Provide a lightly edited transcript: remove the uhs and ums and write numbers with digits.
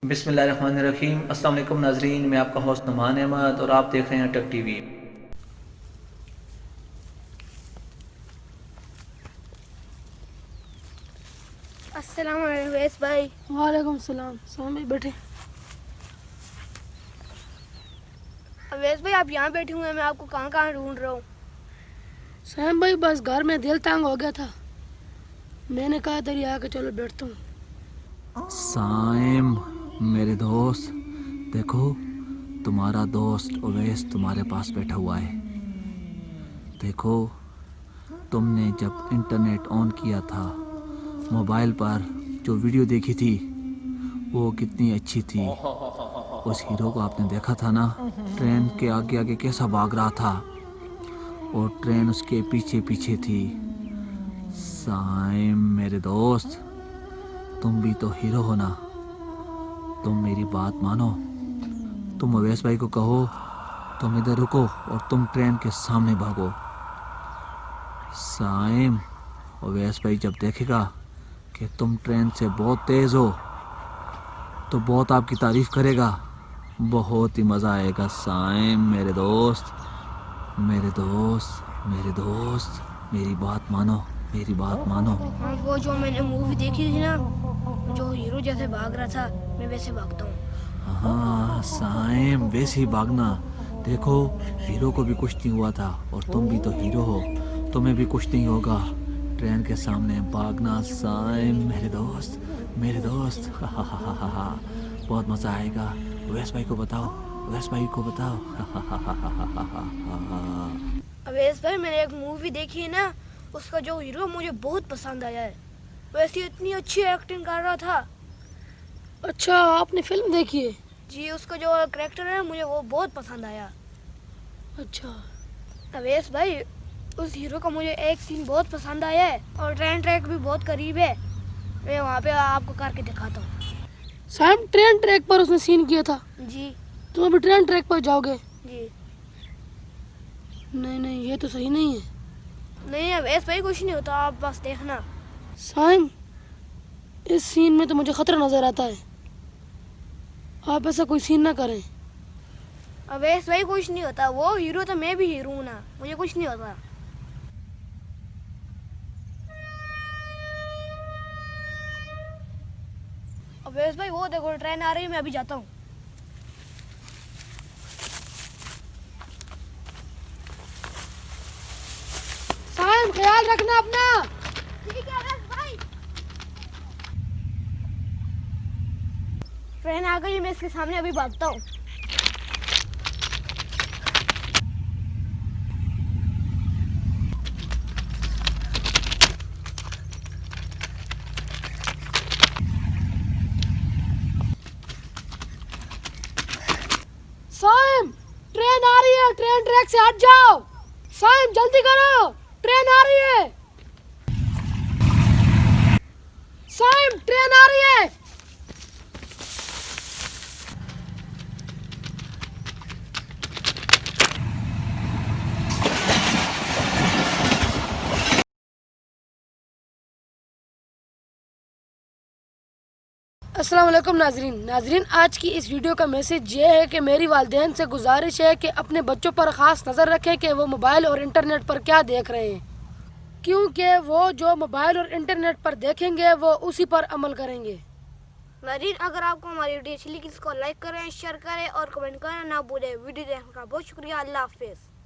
बिस्मिल्लाहिर्रहमानिर्रहीम। अस्सलाम वालेकुम नाजरीन, मैं आपका होस्ट नुमान अहमद और आप देख रहे हैं टेक टीवी। अस्सलाम वालेकुम अवैस भाई। वालेकुम सलाम। सलाम भाई, बैठे। अवैस भाई आप यहाँ बैठे हुए हैं, मैं आपको कहाँ कहाँ ढूंढ रहा हूँ। सैम भाई बस घर में दिल तंग हो गया था, मैंने कहा तेरी आके चलो बैठता हूँ। साइम मेरे दोस्त, देखो तुम्हारा दोस्त ओवैस तुम्हारे पास बैठा हुआ है। देखो, तुमने जब इंटरनेट ऑन किया था मोबाइल पर, जो वीडियो देखी थी वो कितनी अच्छी थी। उस हीरो को आपने देखा था ना, ट्रेन के आगे आगे कैसा भाग रहा था और ट्रेन उसके पीछे पीछे थी। साइम मेरे दोस्त, तुम भी तो हीरो हो ना, तुम मेरी बात मानो। तुम अवैस भाई को कहो तुम इधर रुको और तुम ट्रेन के सामने भागो। साइम, अवैस भाई जब देखेगा कि तुम ट्रेन से बहुत तेज हो तो बहुत आपकी तारीफ करेगा, बहुत ही मज़ा आएगा। साइम मेरे दोस्त, मेरे दोस्त, मेरे दोस्त, मेरी बात मानो, मेरी बात मानो। हाँ, वो जो मैंने मूवी देखी थी ना, जो हीरो जैसे भाग रहा था, मैं वैसे भागता हूँ। हाँ साइम, वैसे ही भागना। देखो, हीरो को भी कुछ नहीं हुआ था और तुम भी तो हीरो हो, तुम्हें भी कुछ नहीं होगा। ट्रेन के सामने भागना साइम मेरे दोस्त, मेरे दोस्त। बहुत मज़ा आएगा। वैस भाई को बताओ, वैस भाई को बताओ। अवैस भाई मैंने एक मूवी देखी है ना, उसका जो हीरो मुझे बहुत पसंद आया है। वैसे इतनी अच्छी एक्टिंग कर रहा था। अच्छा, आपने फिल्म देखी है? जी, उसका जो कैरेक्टर है मुझे वो बहुत पसंद आया। अच्छा, अवैस भाई उस हीरो का मुझे एक सीन बहुत पसंद आया है और ट्रेन ट्रैक भी बहुत करीब है, मैं वहाँ पे आपको करके दिखाता हूँ। सैम ट्रेन ट्रैक पर उसने सीन किया था? जी तुम अभी ट्रेन ट्रैक पर जाओगे? जी। नहीं नहीं, ये तो सही नहीं है। नहीं अवैस भाई कुछ नहीं होता, आप बस देखना। सैम, इस सीन में तो मुझे खतरा नजर आता है, आप ऐसा कोई सीन ना करें। अवैस भाई कुछ नहीं होता, वो हीरो तो मैं भी हीरो हूँ ना, मुझे कुछ नहीं होता। अवैस भाई वो देखो ट्रेन आ रही है, मैं अभी जाता हूँ। सैम, ख्याल रखना अपना। ठीक है अवैस भाई। ट्रेन आ गई, मैं इसके सामने अभी भागता हूँ। सैम, ट्रेन आ रही है, ट्रेन ट्रैक से हट जाओ। सैम जल्दी करो, ट्रेन आ रही है। सैम, ट्रेन आ रही है। अस्सलाम वालेकुम नाजरीन, आज की इस वीडियो का मैसेज ये है कि मेरी वालिदैन से गुजारिश है कि अपने बच्चों पर ख़ास नज़र रखें कि वो मोबाइल और इंटरनेट पर क्या देख रहे हैं, क्योंकि वो जो मोबाइल और इंटरनेट पर देखेंगे वो उसी पर अमल करेंगे। नाज़रीन, अगर आपको हमारी वीडियो अच्छी लगी इसको लाइक करें, शेयर करें और कमेंट करना ना भूलें। वीडियो देखने का बहुत शुक्रिया। अल्लाह हाफिज़।